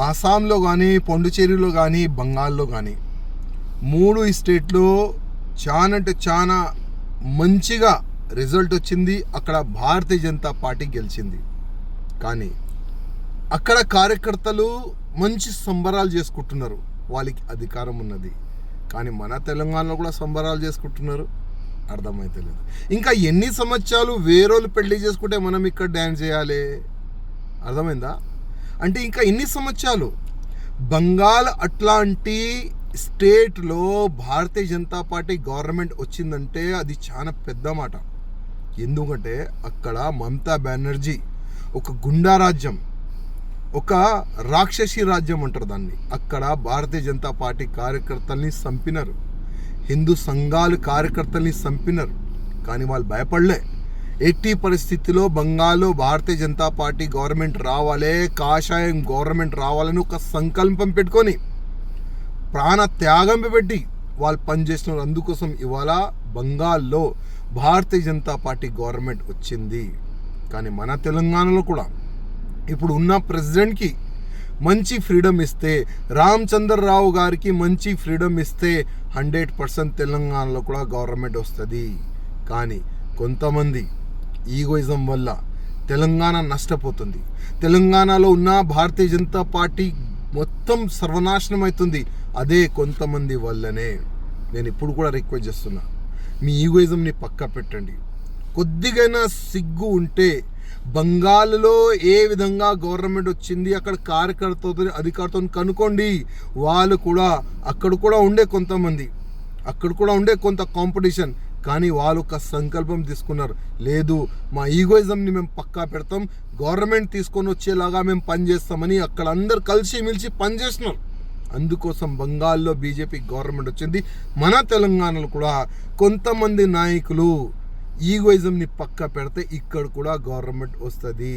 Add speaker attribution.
Speaker 1: ఆసాంలో కానీ, పాండిచ్చేరిలో కానీ, బంగాల్లో కానీ 3 స్టేట్లో చాలా అంటే చాలా మంచిగా రిజల్ట్ వచ్చింది. అక్కడ భారతీయ జనతా పార్టీ గెలిచింది. కానీ అక్కడ కార్యకర్తలు మంచి సంబరాలు చేసుకుంటున్నారు, వాళ్ళకి అధికారం ఉన్నది. కానీ మన తెలంగాణలో కూడా సంబరాలు చేసుకుంటున్నారు, అర్థమైతే లేదు. ఇంకా ఎన్ని సంవత్సరాలు వేరేళ్ళు పెళ్లి చేసుకుంటే మనం ఇక్కడ డ్యాన్స్ చేయాలి? అర్థమైందా? అంటే ఇంకా ఎన్ని సంవత్సరాలు? బంగాల్ అట్లాంటి స్టేట్లో భారతీయ జనతా పార్టీ గవర్నమెంట్ వచ్చిందంటే అది చాలా పెద్ద మాట. ఎందుకంటే అక్కడ మమతా బెనర్జీ ఒక గుండా రాజ్యం, ఒక రాక్షసి రాజ్యం అంటారు దాన్ని. అక్కడ భారతీయ జనతా పార్టీ కార్యకర్తల్ని చంపినారు, హిందూ సంఘాలు కార్యకర్తల్ని చంపినారు. కానీ వాళ్ళు భయపడలే. ఎట్టి పరిస్థితిలో బంగాల్లో భారతీయ జనతా పార్టీ గవర్నమెంట్ రావాలే, కాషాయం గవర్నమెంట్ రావాలని ఒక సంకల్పం పెట్టుకొని ప్రాణ త్యాగం పెట్టి వాళ్ళు పనిచేస్తున్నారు. అందుకోసం ఇవాళ బంగాల్లో భారతీయ జనతా పార్టీ గవర్నమెంట్ వచ్చింది. కానీ మన తెలంగాణలో కూడా ఇప్పుడు ఉన్న ప్రెసిడెంట్కి మంచి ఫ్రీడమ్ ఇస్తే, రామచంద్రరావు గారికి మంచి ఫ్రీడమ్ ఇస్తే 100% తెలంగాణలో కూడా గవర్నమెంట్ వస్తుంది. కానీ కొంతమంది ఈగోయిజం వల్ల తెలంగాణ నష్టపోతుంది. తెలంగాణలో ఉన్న భారతీయ జనతా పార్టీ మొత్తం సర్వనాశనం అవుతుంది. అదే కొంతమంది వల్లనే. నేను ఇప్పుడు కూడా రిక్వెస్ట్ చేస్తున్నా, మీ ఈగోయిజంని పక్క పెట్టండి. కొద్దిగైనా సిగ్గు ఉంటే బంగాల్లో ఏ విధంగా గవర్నమెంట్ వచ్చింది, అక్కడ కార్యకర్తతో అధికారులతో కనుక్కోండి. వాళ్ళు కూడా అక్కడ కూడా ఉండే కొంతమంది, అక్కడ కూడా ఉండే కొంత కాంపిటీషన్. కానీ వాళ్ళు ఒక సంకల్పం తీసుకున్నారు, లేదు మా ఈగోయిజంని మేము పక్కా పెడతాం, గవర్నమెంట్ తీసుకొని వచ్చేలాగా మేము పనిచేస్తామని అక్కడ అందరు కలిసి మిలిచి పనిచేస్తున్నారు. అందుకోసం బంగాల్లో బీజేపీ గవర్నమెంట్ వచ్చింది. మన తెలంగాణలో కూడా కొంతమంది నాయకులు ఈగోయిజంని పక్క పెడితే ఇక్కడ కూడా గవర్నమెంట్ వస్తుంది.